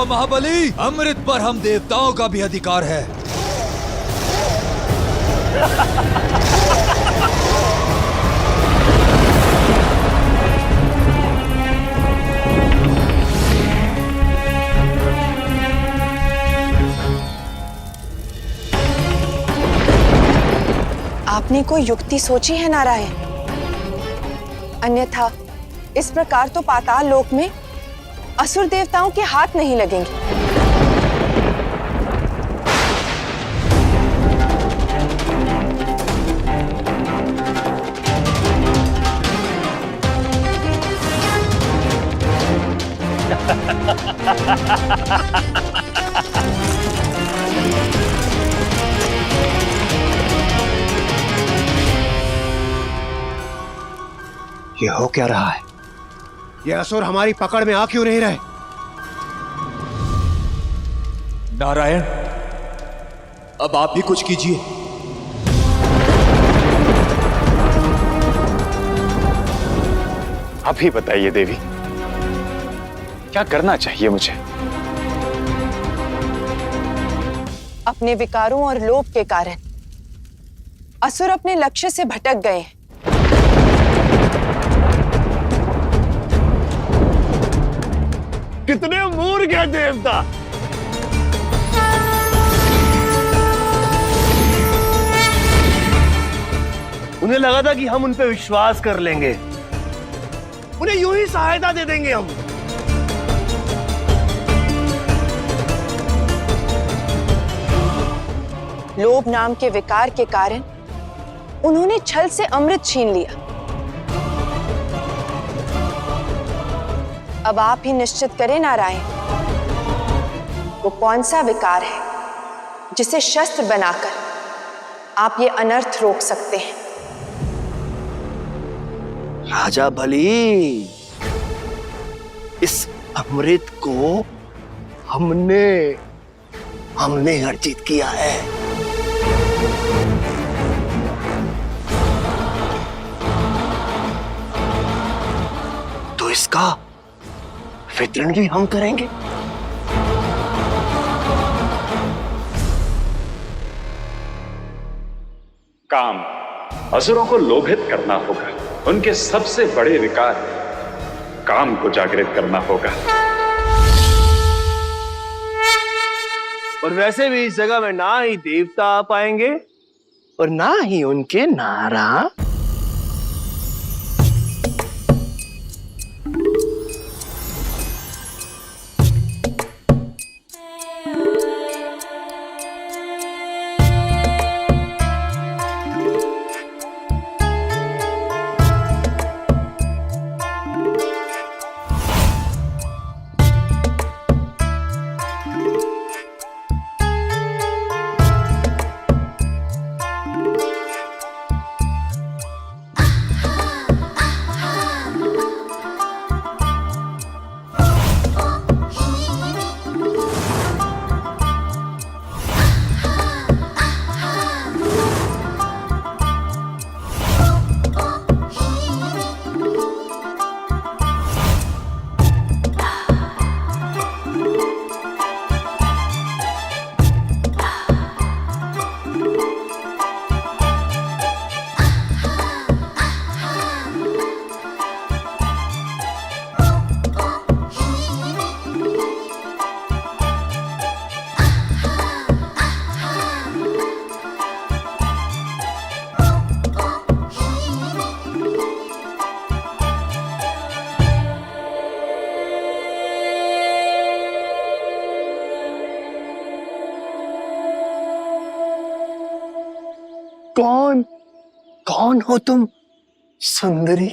जाओ महाबली, अमृत पर हम देवताओं का भी अधिकार है। आपने कोई युक्ति सोची है नारायण? अन्यथा इस प्रकार तो पाताल लोक में असुर देवताओं के हाथ नहीं लगेंगे। ये हो क्या रहा है? ये असुर हमारी पकड़ में आ क्यों नहीं रहे? नारायण, अब आप भी कुछ कीजिए। आप ही बताइए देवी, क्या करना चाहिए मुझे? अपने विकारों और लोभ के कारण असुर अपने लक्ष्य से भटक गए हैं। कितने मूर्ख हैं देवता! उन्हें लगा था कि हम उन पे विश्वास कर लेंगे, उन्हें यूं ही सहायता दे देंगे हम। लोभ नाम के विकार के कारण उन्होंने छल से अमृत छीन लिया। अब आप ही निश्चित करें नारायण, वो कौन सा विकार है जिसे शस्त्र बनाकर आप ये अनर्थ रोक सकते हैं? राजा बलि, इस अमृत को हमने अर्जित किया है। तो इसका वितरण भी हम करेंगे। काम असुरों को लोभित करना होगा, उनके सबसे बड़े विकार काम को जागृत करना होगा। और वैसे भी इस जगह में ना ही देवता आ पाएंगे और ना ही उनके नारा। कौन हो तुम सुंदरी?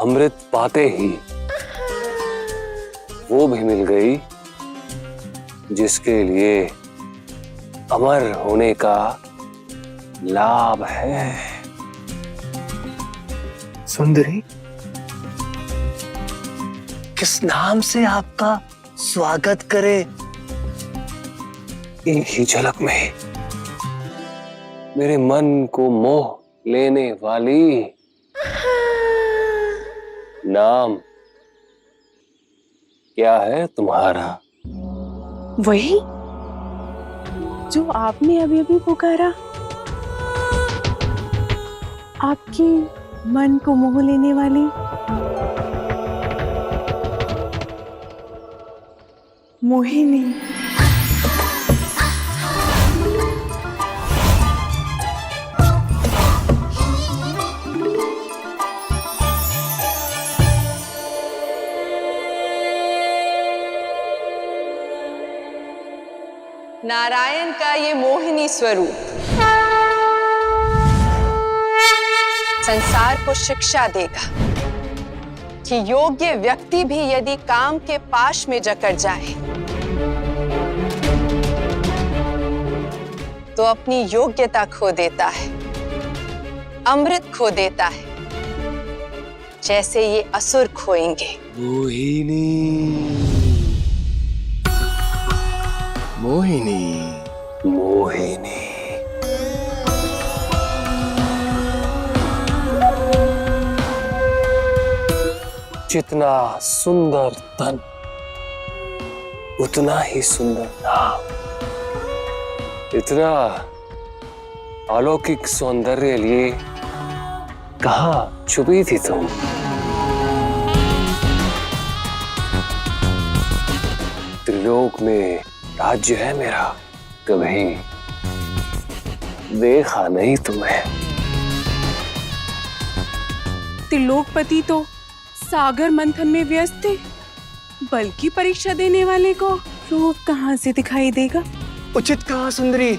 अमृत पाते ही वो भी मिल गई जिसके लिए अमर होने का लाभ है। सुंदरी, किस नाम से आपका स्वागत करे? एक ही झलक में मेरे मन को मोह लेने वाली नाम क्या है तुम्हारा? वही जो आपने अभी अभी पुकारा, आपके मन को मोह लेने वाली मोहिनी। नारायण का ये मोहिनी स्वरूप संसार को शिक्षा देगा कि योग्य व्यक्ति भी यदि काम के पाश में जकड़ जाए तो अपनी योग्यता खो देता है, अमृत खो देता है, जैसे ये असुर खोएंगे। मोहिनी, मोहिनी, मोहिनी। जितना सुंदर तन उतना ही सुंदर नाम। इतना अलौकिक सौंदर्य लिए कहाँ छुपी थी तुम? त्रिलोक में राज्य है मेरा, कभी देखा नहीं तुम्हें। त्रिलोकपति तो सागर मंथन में व्यस्त थे, बल्कि परीक्षा देने वाले को रूप कहाँ से दिखाई देगा? उचित कहा सुंदरी,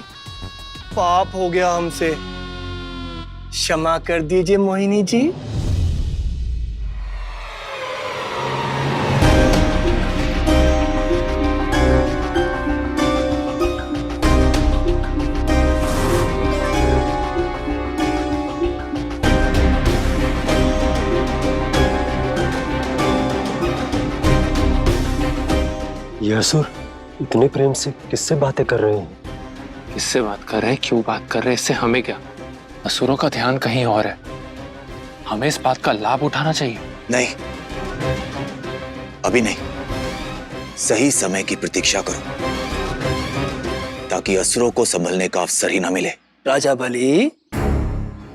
पाप हो गया हमसे, क्षमा कर दीजिए मोहिनी जी। ये असुर इतने प्रेम से किससे बातें कर रहे हैं? किससे बात कर रहे हैं, क्यों बात कर रहे हैं, इससे हमें क्या? असुरों का ध्यान कहीं और है, हमें इस बात का लाभ उठाना चाहिए। नहीं, अभी नहीं, सही समय की प्रतीक्षा करो ताकि असुरों को संभलने का अवसर ही ना मिले। राजा बलि,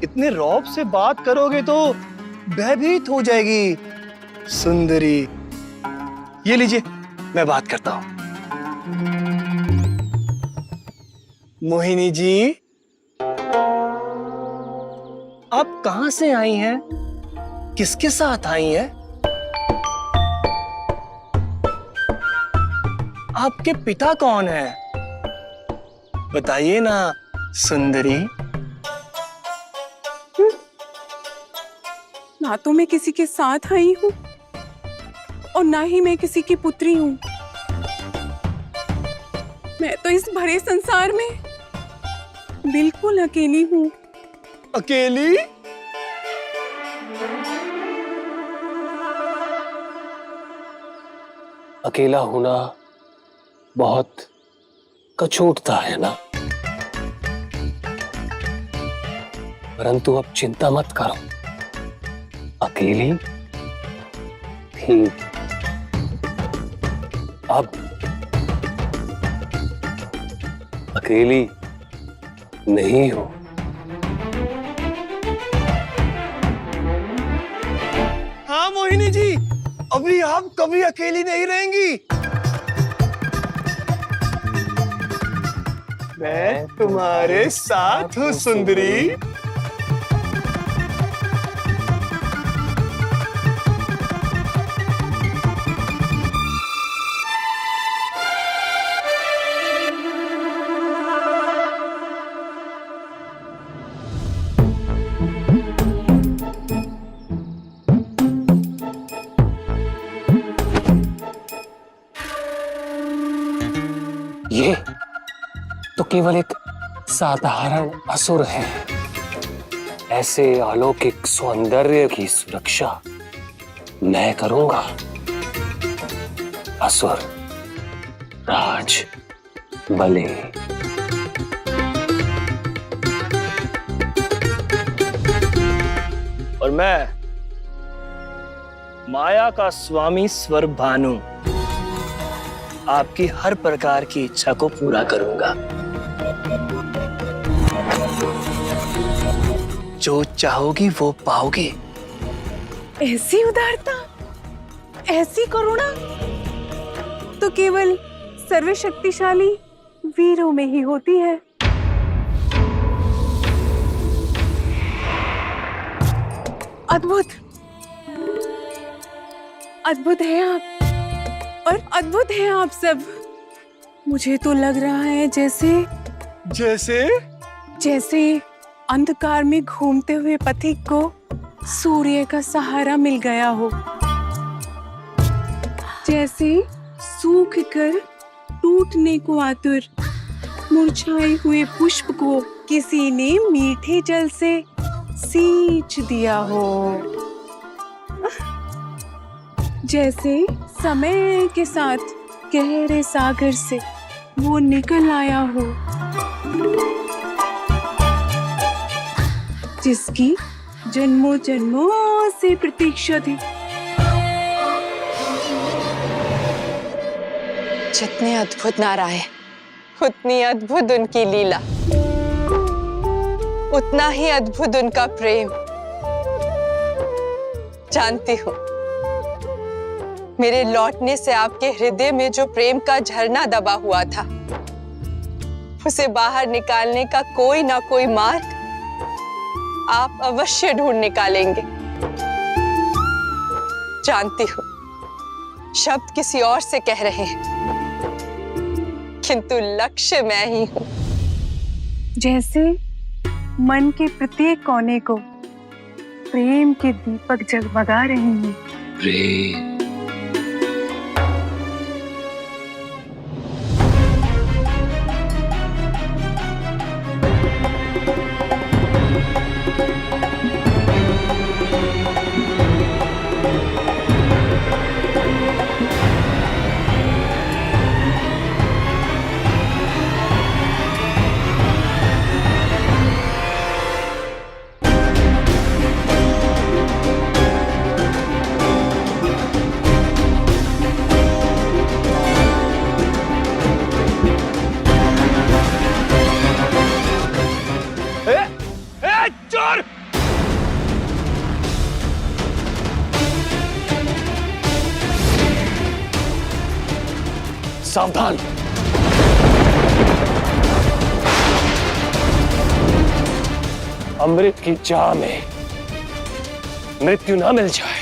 इतने रौब से बात करोगे तो भयभीत हो जाएगी सुंदरी। ये लीजिए, मैं बात करता हूं। मोहिनी जी, आप कहां से आई हैं? किसके साथ आई हैं? आपके पिता कौन है? बताइए ना सुंदरी। ना तो मैं किसी के साथ आई हूँ और ना ही मैं किसी की पुत्री हूँ। मैं तो इस भरे संसार में बिल्कुल अकेली हूँ। अकेली? अकेला होना बहुत कछूटता है ना, परंतु अब चिंता मत करो, अकेली ठीक अब अकेली नहीं हो। हाँ मोहिनी जी, अभी आप कभी अकेली नहीं रहेंगी। मैं तुम्हारे साथ हूँ सुंदरी। ये तो केवल एक साधारण असुर है, ऐसे अलौकिक सौंदर्य की सुरक्षा मैं करूंगा। असुर राज बलि। और मैं माया का स्वामी स्वर भानु आपकी हर प्रकार की इच्छा को पूरा करूंगा। जो चाहोगी वो पाओगे। ऐसी उदारता, ऐसी करुणा तो केवल सर्वशक्तिशाली वीरों में ही होती है। अद्भुत, अद्भुत है आप और अद्भुत है आप सब। मुझे तो लग रहा है जैसे अंधकार में घूमते हुए पथिक को सूर्य का सहारा मिल गया हो, जैसे सूख कर टूटने को आतुर मुरझाए हुए पुष्प को किसी ने मीठे जल से सींच दिया हो, जैसे समय के साथ गहरे सागर से वो निकल आया हो जिसकी जन्मों जन्मों से प्रतीक्षा थी। जितने अद्भुत नारायण उतनी अद्भुत उनकी लीला, उतना ही अद्भुत उनका प्रेम। जानती हूँ मेरे लौटने से आपके हृदय में जो प्रेम का झरना दबा हुआ था, उसे बाहर निकालने का कोई ना कोई मार्ग आप अवश्य ढूंढ निकालेंगे। जानती हूँ शब्द किसी और से कह रहे हैं, किंतु लक्ष्य मैं ही हूँ। जैसे मन के प्रत्येक कोने को प्रेम के दीपक जगमगा रहे हैं। प्रेम। चोर! सावधान। अमृत की चाह में मृत्यु ना मिल जाए।